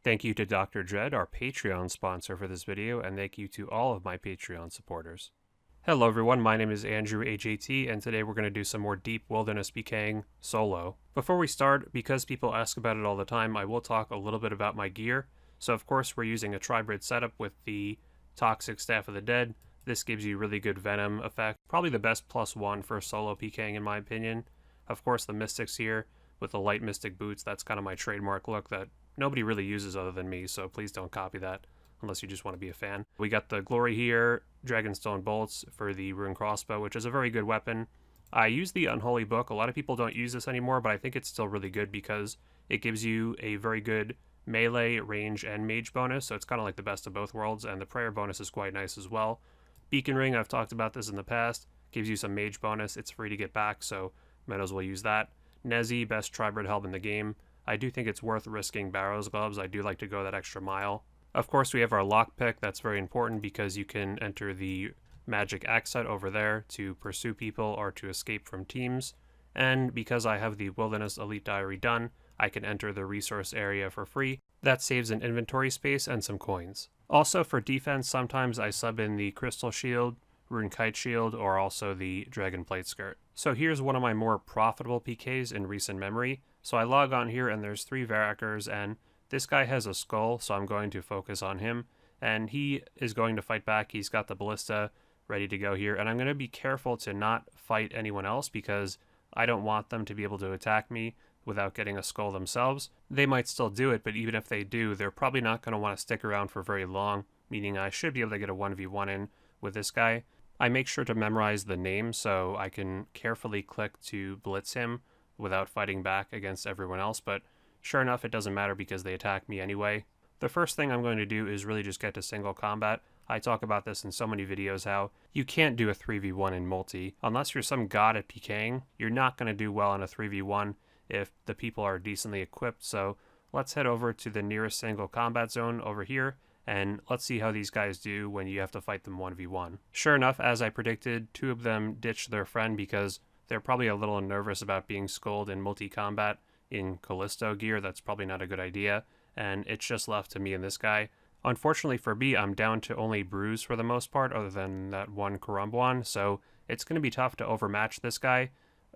Thank you to AndrewAJT, our Patreon sponsor for this video, and thank you to all of my Patreon supporters. Hello everyone, my name is AndrewAJT, and today we're going to do some more Deep Wilderness Pking solo. Before we start, because people ask about it all the time, I will talk a little bit about my gear. So of course we're using a tribrid setup with the Toxic Staff of the Dead. This gives you really good venom effect, probably the best +1 for solo PKing in my opinion. Of course the Mystics here with the light Mystic boots, that's kind of my trademark look that nobody really uses other than me, so please don't copy that unless you just want to be a fan. We got the Glory here, Dragonstone Bolts for the Rune Crossbow, which is a very good weapon. I use the Unholy Book. A lot of people don't use this anymore, but I think it's still really good because it gives you a very good melee, range, and mage bonus, so it's kind of like the best of both worlds, and the prayer bonus is quite nice as well. Beacon Ring, I've talked about this in the past, gives you some mage bonus. It's free to get back, so might as well use that. Nezi, best tribrid helm in the game. I do think it's worth risking Barrow's Gloves. I do like to go that extra mile. Of course, we have our lockpick. That's very important because you can enter the magic axe set over there to pursue people or to escape from teams. And because I have the Wilderness Elite Diary done, I can enter the resource area for free. That saves an inventory space and some coins. Also for defense, sometimes I sub in the Crystal Shield, Rune Kite Shield, or also the Dragon Plate Skirt. So here's one of my more profitable PKs in recent memory. So I log on here and there's 3 Varakers, and this guy has a skull, so I'm going to focus on him. And he is going to fight back. He's got the Ballista ready to go here, and I'm going to be careful to not fight anyone else because I don't want them to be able to attack me without getting a skull themselves. They might still do it, but even if they do, they're probably not going to want to stick around for very long, meaning I should be able to get a 1v1 in with this guy. I make sure to memorize the name so I can carefully click to blitz him without fighting back against everyone else, but sure enough, it doesn't matter because they attack me anyway. The first thing I'm going to do is really just get to single combat. I talk about this in so many videos how you can't do a 3v1 in multi. Unless you're some god at PKing, you're not going to do well in a 3v1 if the people are decently equipped, so let's head over to the nearest single combat zone over here, and let's see how these guys do when you have to fight them 1v1. Sure enough, as I predicted, 2 of them ditched their friend because they're probably a little nervous about being skulled in multi-combat in Callisto gear. That's probably not a good idea, and it's just left to me and this guy. Unfortunately for me, I'm down to only Bruise for the most part, other than that one Karumbuan, so it's going to be tough to overmatch this guy.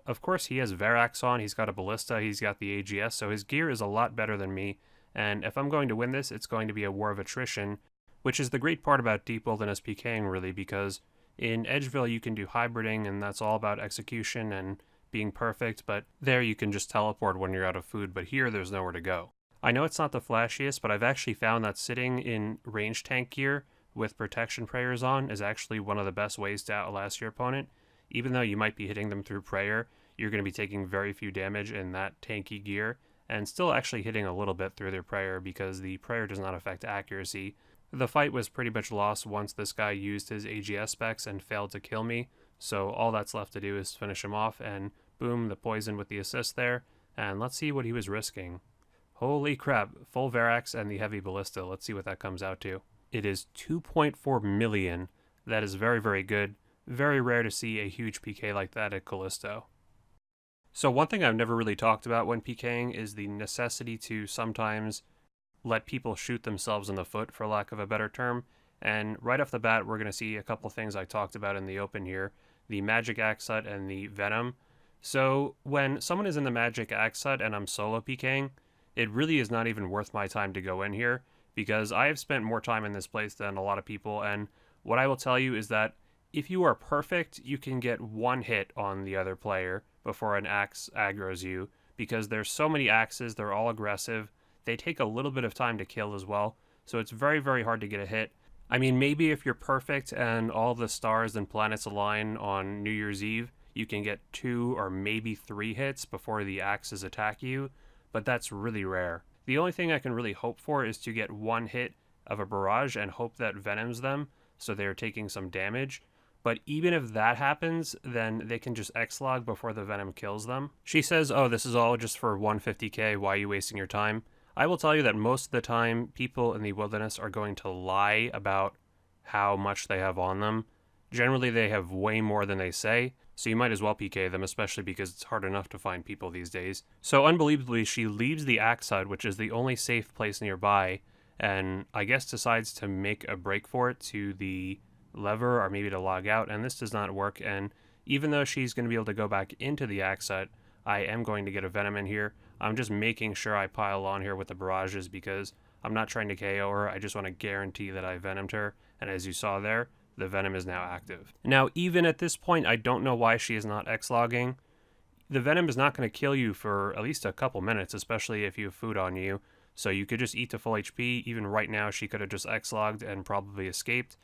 Of course, he has Varax on, he's got a Ballista, he's got the AGS, so his gear is a lot better than me, and if I'm going to win this, it's going to be a war of attrition, which is the great part about Deep Wilderness PKing, really, because in Edgeville you can do hybriding, and that's all about execution and being perfect, but there you can just teleport when you're out of food, but here there's nowhere to go. I know it's not the flashiest, but I've actually found that sitting in range tank gear with protection prayers on is actually one of the best ways to outlast your opponent. Even though you might be hitting them through prayer, you're going to be taking very few damage in that tanky gear, and still actually hitting a little bit through their prayer because the prayer does not affect accuracy. The fight was pretty much lost once this guy used his AGS specs and failed to kill me, so all that's left to do is finish him off, and boom, the poison with the assist there, and let's see what he was risking. Holy crap, full Varax and the heavy Ballista, let's see what that comes out to. It is 2.4 million, that is very, very good. Very rare to see a huge PK like that at Callisto. So one thing I've never really talked about when PKing is the necessity to sometimes let people shoot themselves in the foot, for lack of a better term. And right off the bat, we're going to see a couple things I talked about in the open here. The Magic Axe Hut and the Venom. So when someone is in the Magic Axe Hut and I'm solo PKing, it really is not even worth my time to go in here, because I have spent more time in this place than a lot of people, and what I will tell you is that if you are perfect, you can get one hit on the other player before an axe aggroes you, because there's so many axes, they're all aggressive, they take a little bit of time to kill as well, so it's very, very hard to get a hit. I mean, maybe if you're perfect and all the stars and planets align on New Year's Eve, you can get 2 or maybe 3 hits before the axes attack you, but that's really rare. The only thing I can really hope for is to get 1 hit of a barrage and hope that venoms them, so they're taking some damage. But even if that happens, then they can just X-log before the venom kills them. She says, oh, this is all just for 150k, why are you wasting your time? I will tell you that most of the time, people in the wilderness are going to lie about how much they have on them. Generally, they have way more than they say. so you might as well PK them, especially because it's hard enough to find people these days. So unbelievably, she leaves the axe hut, which is the only safe place nearby, and I guess decides to make a break for it to the lever or maybe to log out, and this does not work. And even though she's going to be able to go back into the axe hut, I am going to get a venom in here. I'm just making sure I pile on here with the barrages because I'm not trying to KO her. I just want to guarantee that I venomed her, and as you saw there, the venom is now active. Now, even at this point, I don't know why she is not X-logging. The venom is not going to kill you for at least a couple minutes, especially if you have food on you. So you could just eat to full HP. Even right now, she could have just X-logged and probably escaped,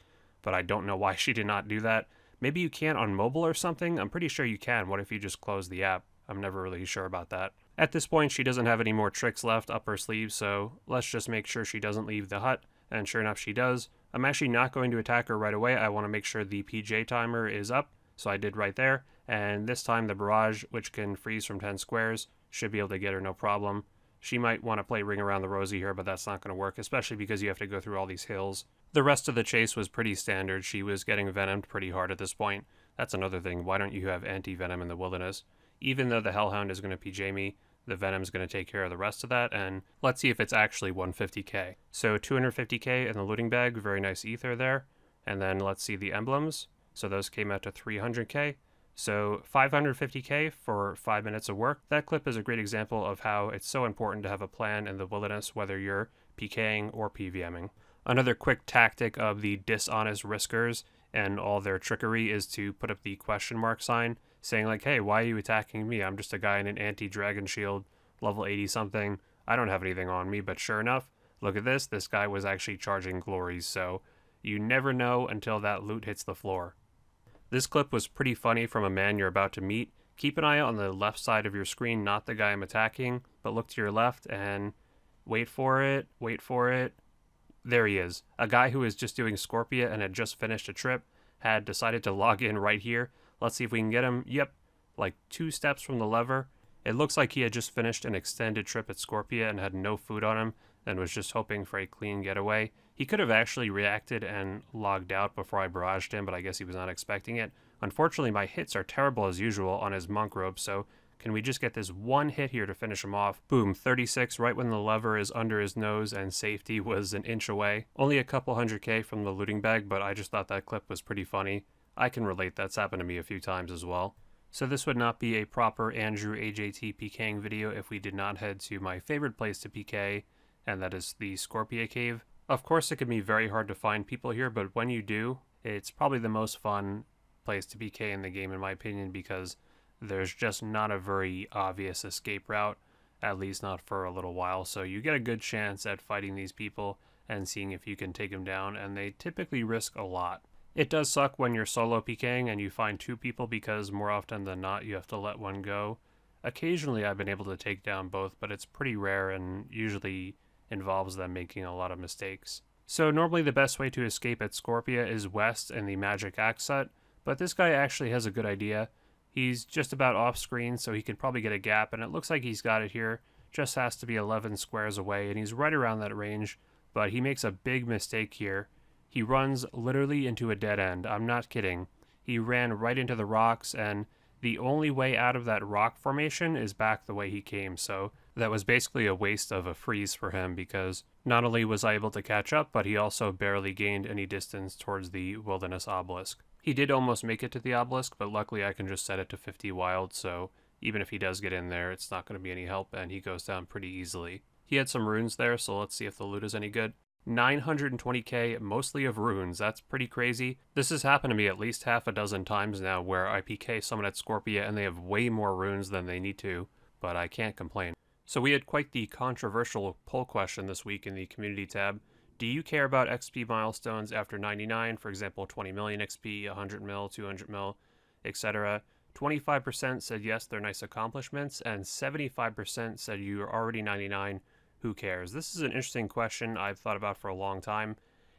but I don't know why she did not do that. Maybe you can on mobile or something? I'm pretty sure you can. What if you just close the app? I'm never really sure about that. At this point, she doesn't have any more tricks left up her sleeve, so let's just make sure she doesn't leave the hut, and sure enough, she does. I'm actually not going to attack her right away. I want to make sure the PJ timer is up, so I did right there, and this time the barrage, which can freeze from 10 squares, should be able to get her no problem. She might want to play Ring Around the Rosie here, but that's not going to work, especially because you have to go through all these hills. The rest of the chase was pretty standard. She was getting venomed pretty hard at this point. That's another thing. Why don't you have anti-venom in the wilderness? Even though the Hellhound is going to PJ me, the Venom's going to take care of the rest of that, and let's see if it's actually 150k. So 250k in the looting bag, very nice ether there. And then let's see the emblems. So those came out to 300k. So 550k for 5 minutes of work. That clip is a great example of how it's so important to have a plan in the wilderness, whether you're PKing or PVMing. Another quick tactic of the dishonest riskers and all their trickery is to put up the question mark sign, saying like, hey, why are you attacking me? I'm just a guy in an anti-dragon shield, level 80 something. I don't have anything on me, but sure enough, look at this. This guy was actually charging glories, so you never know until that loot hits the floor. This clip was pretty funny from a man you're about to meet. Keep an eye on the left side of your screen, not the guy I'm attacking, but look to your left and wait for it, wait for it. There he is. A guy who is just doing Scorpia and had just finished a trip had decided to log in right here. Let's see if we can get him. Yep, like 2 steps from the lever. It looks like he had just finished an extended trip at Scorpia and had no food on him and was just hoping for a clean getaway. He could have actually reacted and logged out before I barraged him, but I guess he was not expecting it. Unfortunately, my hits are terrible as usual on his monk robe, so can we just get this one hit here to finish him off? Boom, 36 right when the lever is under his nose and safety was an inch away. Only a couple 100k from the looting bag, but I just thought that clip was pretty funny. I can relate, that's happened to me a few times as well. So this would not be a proper AndrewAJT PKing video if we did not head to my favorite place to PK, and that is the Scorpio Cave. Of course, it can be very hard to find people here, but when you do, it's probably the most fun place to PK in the game in my opinion, because there's just not a very obvious escape route, at least not for a little while, so you get a good chance at fighting these people and seeing if you can take them down, and they typically risk a lot. It does suck when you're solo PKing and you find 2 people because more often than not you have to let one go. Occasionally I've been able to take down both, but it's pretty rare and usually involves them making a lot of mistakes. So normally the best way to escape at Scorpia is west in the magic axe hut, but this guy actually has a good idea. He's just about off screen, so he could probably get a gap, and it looks like he's got it here. Just has to be 11 squares away, and he's right around that range, but he makes a big mistake here. He runs literally into a dead end. I'm not kidding. He ran right into the rocks, and the only way out of that rock formation is back the way he came, so that was basically a waste of a freeze for him, because not only was I able to catch up, but he also barely gained any distance towards the wilderness obelisk. He did almost make it to the obelisk, but luckily I can just set it to 50 wild, so even if he does get in there, it's not going to be any help, and he goes down pretty easily. He had some runes there, so let's see if the loot is any good. 920k, mostly of runes. That's pretty crazy. This has happened to me at least half a dozen times now, where I PK someone at Scorpia and they have way more runes than they need to, but I can't complain. So we had quite the controversial poll question this week in the community tab. Do you care about XP milestones after 99, for example 20 million XP, 100 mil, 200 mil, etc.? 25% said yes, they're nice accomplishments, and 75% said you're already 99, who cares? This is an interesting question I've thought about for a long time,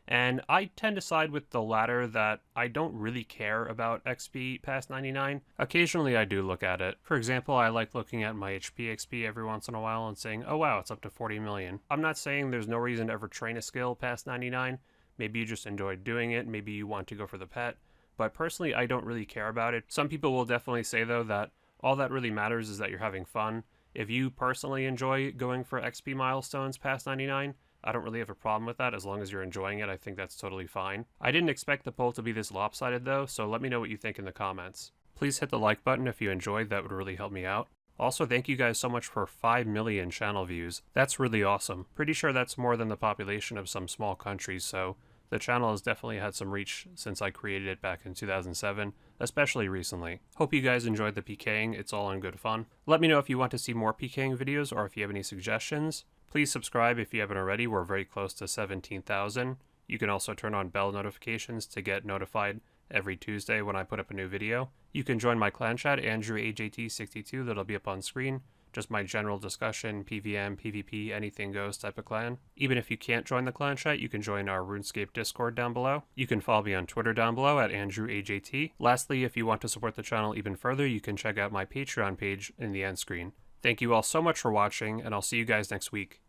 and I tend to side with the latter, that I don't really care about XP past 99. Occasionally I do look at it. For example, I like looking at my HP XP every once in a while and saying, oh wow, it's up to 40 million. I'm not saying there's no reason to ever train a skill past 99. Maybe you just enjoy doing it, maybe you want to go for the pet, but personally I don't really care about it. Some people will definitely say though that all that really matters is that you're having fun. If you personally enjoy going for XP milestones past 99, I don't really have a problem with that as long as you're enjoying it. I think that's totally fine. I didn't expect the poll to be this lopsided though, so let me know what you think in the comments. Please hit the like button if you enjoyed, that would really help me out. Also, thank you guys so much for 5 million channel views. That's really awesome. Pretty sure that's more than the population of some small countries, so the channel has definitely had some reach since I created it back in 2007, especially recently. Hope you guys enjoyed the PKing, it's all in good fun. Let me know if you want to see more PKing videos or if you have any suggestions. Please subscribe if you haven't already, we're very close to 17,000. You can also turn on bell notifications to get notified every Tuesday when I put up a new video. You can join my clan chat, AndrewAJT62, that'll be up on screen. Just my general discussion, PVM, PvP, anything goes type of clan. Even if you can't join the clan chat, you can join our RuneScape Discord down below. You can follow me on Twitter down below at AndrewAJT. Lastly, if you want to support the channel even further, you can check out my Patreon page in the end screen. Thank you all so much for watching, and I'll see you guys next week.